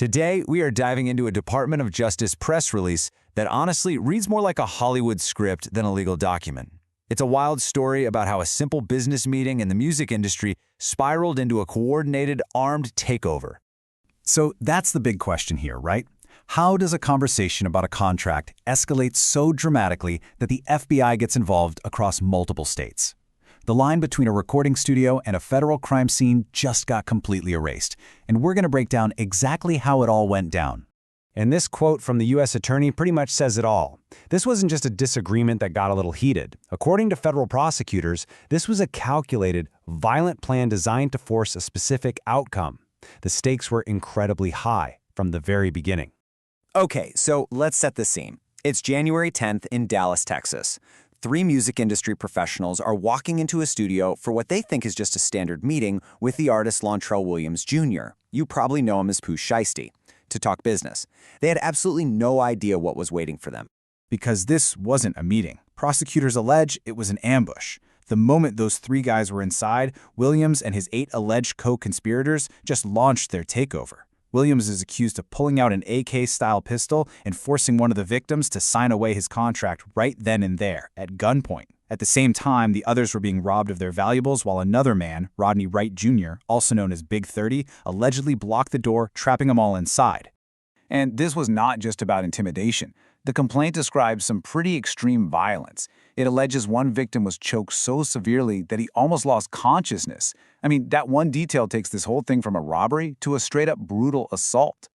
Today, we are diving into a Department of Justice press release that honestly reads more like a Hollywood script than a legal document. It's a wild story about how a simple business meeting in the music industry spiraled into a coordinated, armed takeover. So that's the big question here, right? How does a conversation about a contract escalate so dramatically that the FBI gets involved across multiple states? The line between a recording studio and a federal crime scene just got completely erased, and we're going to break down exactly how it all went down. And this quote from the U.S. attorney pretty much says it all. This wasn't just a disagreement that got a little heated. According to federal prosecutors, this was a calculated, violent plan designed to force a specific outcome. The stakes were incredibly high from the very beginning. Okay, so let's set the scene. It's January 10th in Dallas, Texas. Three music industry professionals are walking into a studio for what they think is just a standard meeting with the artist Lontrell Williams Jr. You probably know him as Pooh Shiesty, to talk business. They had absolutely no idea what was waiting for them. Because this wasn't a meeting. Prosecutors allege it was an ambush. The moment those three guys were inside, Williams and his 8 alleged co-conspirators just launched their takeover. Williams is accused of pulling out an AK-style pistol and forcing one of the victims to sign away his contract right then and there, at gunpoint. At the same time, the others were being robbed of their valuables while another man, Rodney Wright Jr., also known as Big30, allegedly blocked the door, trapping them all inside. And this was not just about intimidation. The complaint describes some pretty extreme violence. It alleges one victim was choked so severely that he almost lost consciousness. I mean, that one detail takes this whole thing from a robbery to a straight-up brutal assault.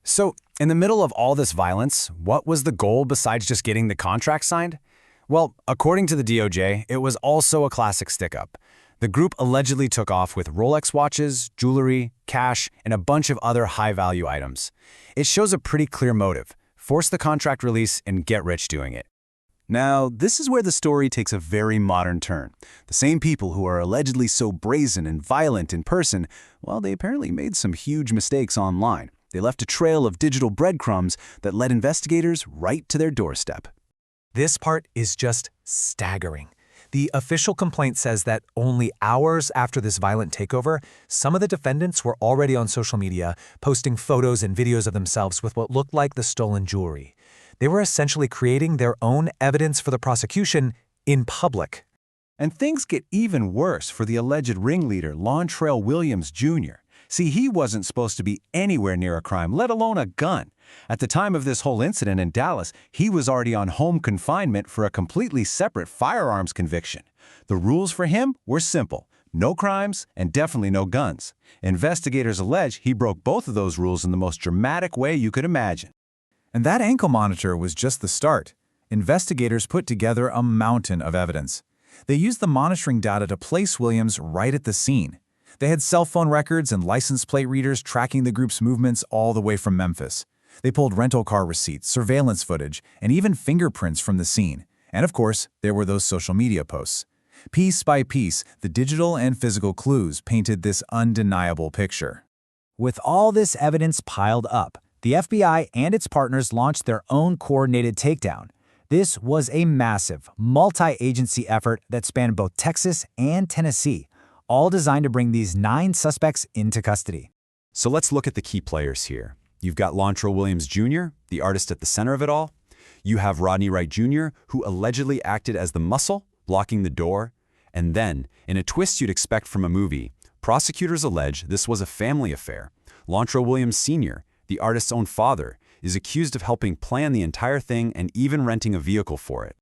So, in the middle of all this violence, what was the goal besides just getting the contract signed? Well, according to the DOJ, it was also a classic stick-up. The group allegedly took off with Rolex watches, jewelry, cash, and a bunch of other high-value items. It shows a pretty clear motive: force the contract release and get rich doing it. Now, this is where the story takes a very modern turn. The same people who are allegedly so brazen and violent in person, well, they apparently made some huge mistakes online. They left a trail of digital breadcrumbs that led investigators right to their doorstep. This part is just staggering. The official complaint says that only hours after this violent takeover, some of the defendants were already on social media, posting photos and videos of themselves with what looked like the stolen jewelry. They were essentially creating their own evidence for the prosecution in public. And things get even worse for the alleged ringleader, Lontrell Williams Jr. See, he wasn't supposed to be anywhere near a crime, let alone a gun. At the time of this whole incident in Dallas, he was already on home confinement for a completely separate firearms conviction. The rules for him were simple: no crimes and definitely no guns. Investigators allege he broke both of those rules in the most dramatic way you could imagine. And that ankle monitor was just the start. Investigators put together a mountain of evidence. They used the monitoring data to place Williams right at the scene. They had cell phone records and license plate readers tracking the group's movements all the way from Memphis. They pulled rental car receipts, surveillance footage, and even fingerprints from the scene. And of course, there were those social media posts. Piece by piece, the digital and physical clues painted this undeniable picture. With all this evidence piled up, the FBI and its partners launched their own coordinated takedown. This was a massive, multi-agency effort that spanned both Texas and Tennessee, all designed to bring these 9 suspects into custody. So let's look at the key players here. You've got Lontrell Williams Jr., the artist at the center of it all. You have Rodney Wright Jr., who allegedly acted as the muscle, blocking the door. And then, in a twist you'd expect from a movie, prosecutors allege this was a family affair. Lontrell Williams Sr., the artist's own father, is accused of helping plan the entire thing and even renting a vehicle for it.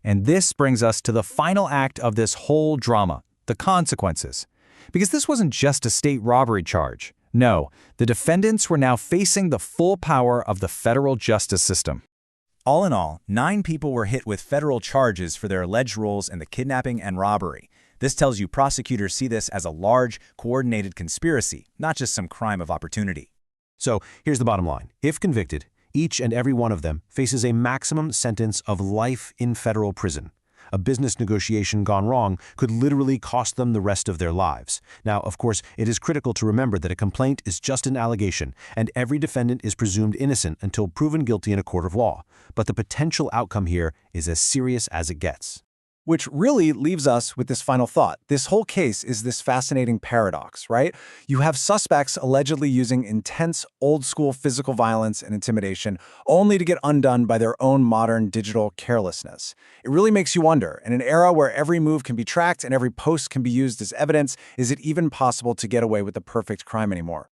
And this brings us to the final act of this whole drama, the consequences. Because this wasn't just a state robbery charge. No, the defendants were now facing the full power of the federal justice system. All in all, 9 people were hit with federal charges for their alleged roles in the kidnapping and robbery. This tells you prosecutors see this as a large, coordinated conspiracy, not just some crime of opportunity. So here's the bottom line. If convicted, each and every one of them faces a maximum sentence of life in federal prison. A business negotiation gone wrong could literally cost them the rest of their lives. Now, of course, it is critical to remember that a complaint is just an allegation, and every defendant is presumed innocent until proven guilty in a court of law. But the potential outcome here is as serious as it gets. Which really leaves us with this final thought. This whole case is this fascinating paradox, right? You have suspects allegedly using intense, old-school physical violence and intimidation only to get undone by their own modern digital carelessness. It really makes you wonder, in an era where every move can be tracked and every post can be used as evidence, is it even possible to get away with the perfect crime anymore?